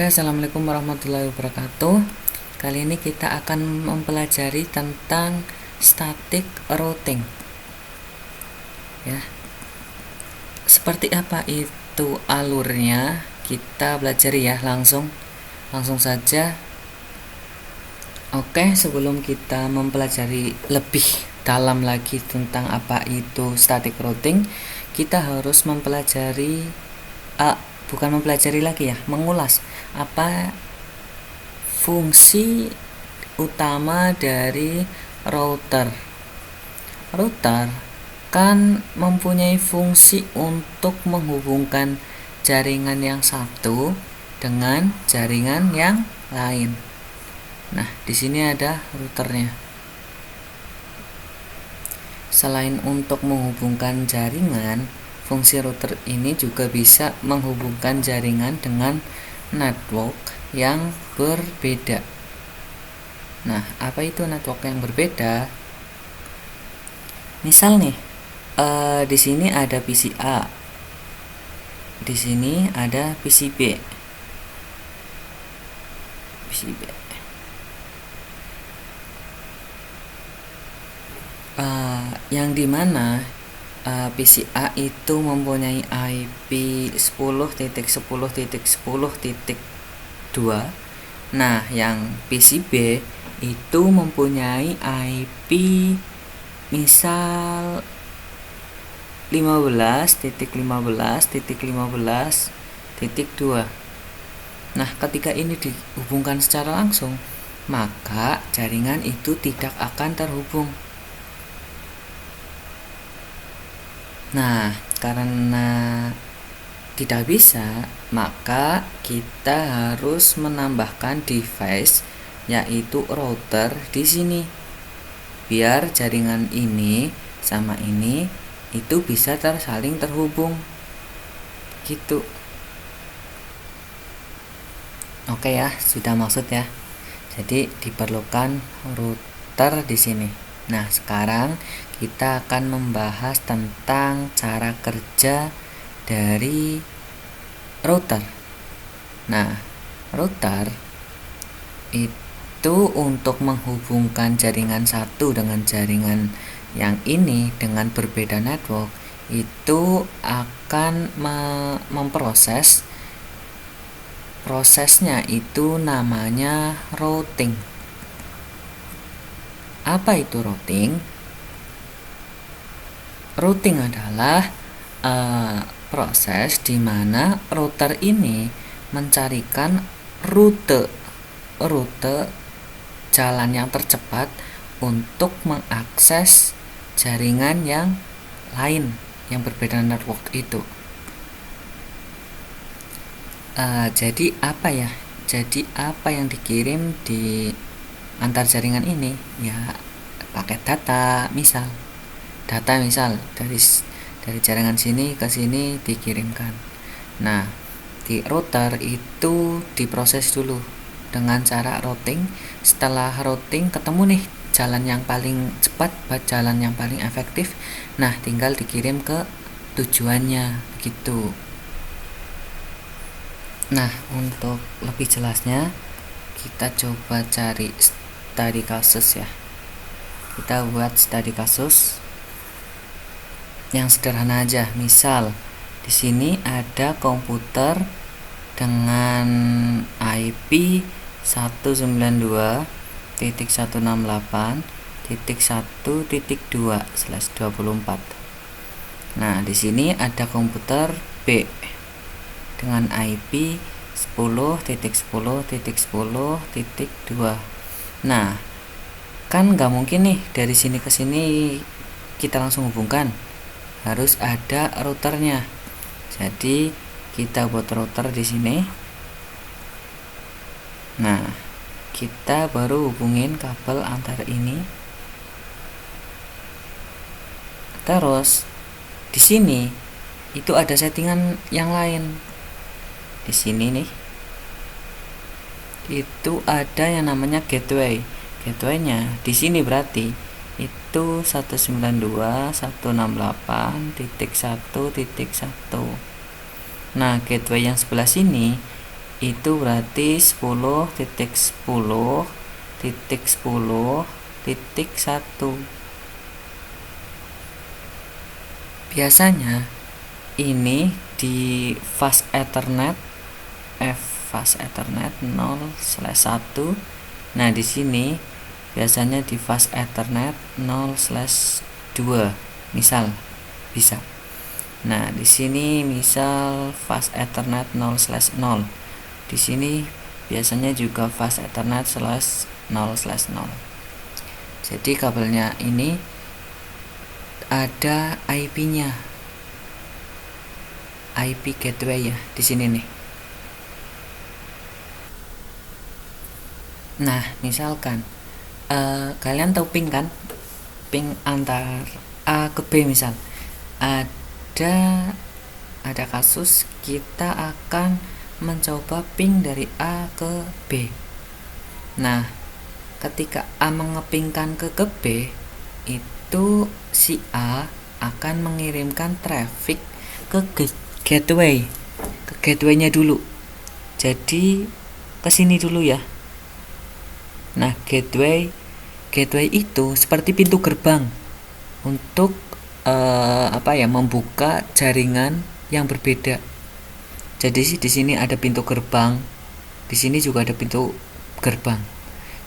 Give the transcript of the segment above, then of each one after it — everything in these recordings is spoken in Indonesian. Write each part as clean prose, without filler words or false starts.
Oke, assalamualaikum warahmatullahi wabarakatuh. Kali ini kita akan mempelajari tentang static routing. Ya, seperti apa itu alurnya? Kita belajar ya langsung saja. Oke, sebelum kita mempelajari lebih dalam lagi tentang apa itu static routing, kita harus mengulas apa fungsi utama dari router. Router kan mempunyai fungsi untuk menghubungkan jaringan yang satu dengan jaringan yang lain. Nah, di sini ada routernya. Selain untuk menghubungkan jaringan, fungsi router ini juga bisa menghubungkan jaringan dengan network yang berbeda. Nah, apa itu network yang berbeda? Misal nih, di sini ada PC A, di sini ada PC B. Yang dimana PC A itu mempunyai IP 10.10.10.2. Nah, yang PC B itu mempunyai IP misal 15.15.15.2. Nah, ketika ini dihubungkan secara langsung, maka jaringan itu tidak akan terhubung. Nah, karena tidak bisa, maka kita harus menambahkan device, yaitu router di sini, biar jaringan ini sama ini itu bisa saling terhubung, gitu. Oke ya, sudah maksud ya. Jadi diperlukan router di sini. Nah, sekarang kita akan membahas tentang cara kerja dari router. Nah, router itu untuk menghubungkan jaringan satu dengan jaringan yang ini dengan berbeda network, itu akan prosesnya itu namanya routing. Apa itu routing? Routing adalah proses di mana router ini mencarikan rute jalan yang tercepat untuk mengakses jaringan yang lain yang berbeda network itu. Jadi apa yang dikirim di antar jaringan ini? Ya, paket data misal dari jaringan sini ke sini dikirimkan. Nah, di router itu diproses dulu dengan cara routing. Setelah routing ketemu nih jalan yang paling cepat, jalan yang paling efektif. Nah, tinggal dikirim ke tujuannya begitu. Nah, untuk lebih jelasnya kita coba cari studi kasus ya. Kita buat studi kasus yang sederhana aja. Misal di sini ada komputer dengan IP 192.168.1.2/24. Nah, di sini ada komputer B dengan IP 10.10.10.2. Nah, kan nggak mungkin nih dari sini ke sini kita langsung hubungkan, harus ada routernya. Jadi kita buat router di sini. Nah, kita baru hubungin kabel antar ini. Terus di sini itu ada settingan yang lain. Di sini nih itu ada yang namanya gateway. Gateway-nya di sini berarti itu 192.168.1.1. Nah, gateway yang sebelah sini itu berarti 10.10.10.1. Biasanya ini di fast Ethernet fast Ethernet 0/1. Nah, di sini biasanya di fast Ethernet 0/2 misal bisa. Nah, di sini misal fast Ethernet 0/0. Di sini biasanya juga fast Ethernet 0/0. Jadi kabelnya ini ada IP-nya, IP gateway ya di sini nih. Nah, misalkan kalian tahu ping kan? Ping antar A ke B misal. Ada kasus kita akan mencoba ping dari A ke B. Nah, ketika A mengepingkan ke B, itu si A akan mengirimkan traffic ke gateway, ke gateway-nya dulu. Jadi ke sini dulu ya. Nah, gateway itu seperti pintu gerbang untuk membuka jaringan yang berbeda. Jadi di sini ada pintu gerbang, di sini juga ada pintu gerbang.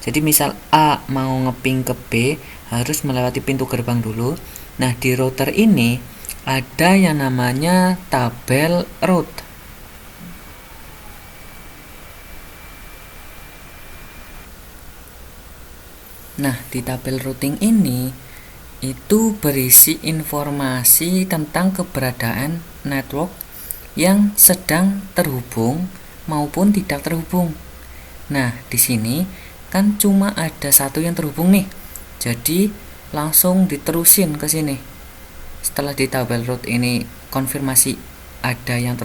Jadi misal A mau ngeping ke B harus melewati pintu gerbang dulu. Nah, di router ini ada yang namanya tabel route. Nah, di tabel routing ini itu berisi informasi tentang keberadaan network yang sedang terhubung maupun tidak terhubung. Nah, di sini kan cuma ada satu yang terhubung nih. Jadi langsung diterusin ke sini. Setelah di tabel route ini konfirmasi ada yang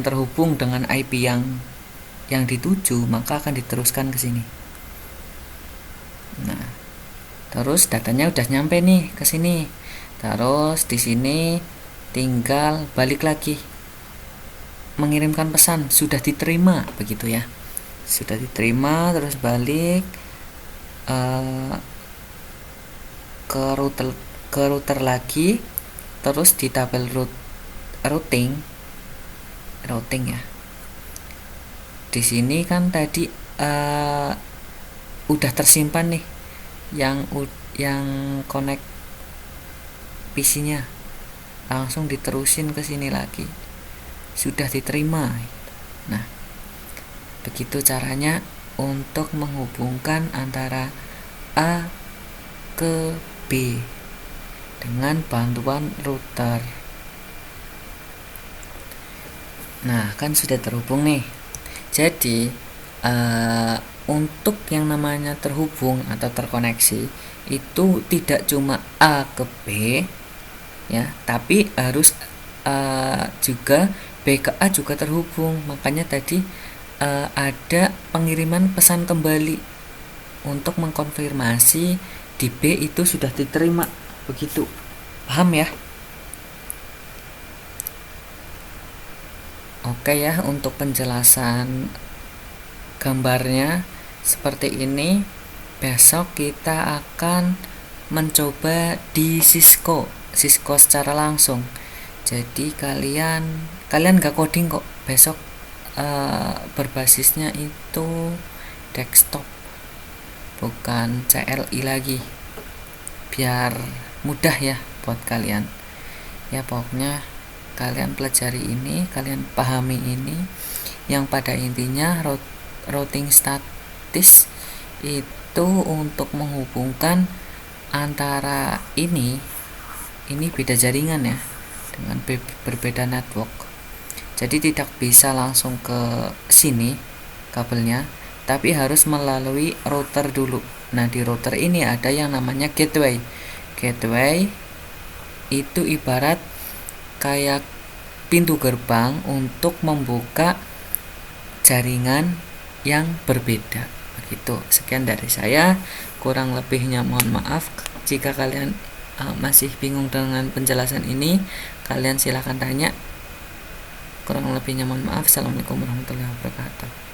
terhubung dengan IP yang dituju, maka akan diteruskan ke sini. Nah, terus datanya udah nyampe nih ke sini. Terus di sini tinggal balik lagi mengirimkan pesan sudah diterima, begitu ya. Sudah diterima, terus balik ke router lagi, terus di tabel routing ya. Di sini kan tadi udah tersimpan nih yang connect PC-nya, langsung diterusin ke sini lagi, sudah diterima. Nah, begitu caranya untuk menghubungkan antara A ke B dengan bantuan router. Nah, kan sudah terhubung nih. Jadi untuk yang namanya terhubung atau terkoneksi itu tidak cuma A ke B ya, tapi harus juga B ke A juga terhubung. Makanya tadi ada pengiriman pesan kembali untuk mengkonfirmasi di B itu sudah diterima, begitu. Paham ya? Oke ya, untuk penjelasan gambarnya seperti ini. Besok kita akan mencoba di Cisco secara langsung. Jadi kalian gak coding kok. Besok berbasisnya itu desktop, bukan CLI lagi, biar mudah ya buat kalian. Ya pokoknya kalian pelajari ini, kalian pahami ini, yang pada intinya routing statis itu untuk menghubungkan antara ini beda jaringan ya, dengan berbeda network. Jadi tidak bisa langsung ke sini kabelnya, tapi harus melalui router dulu. Nah, di router ini ada yang namanya gateway. Gateway itu ibarat kayak pintu gerbang untuk membuka jaringan yang berbeda. Begitu. Sekian dari saya, kurang lebihnya mohon maaf. Jika kalian masih bingung dengan penjelasan ini, kalian silahkan tanya. Kurang lebihnya mohon maaf. Assalamualaikum warahmatullahi wabarakatuh.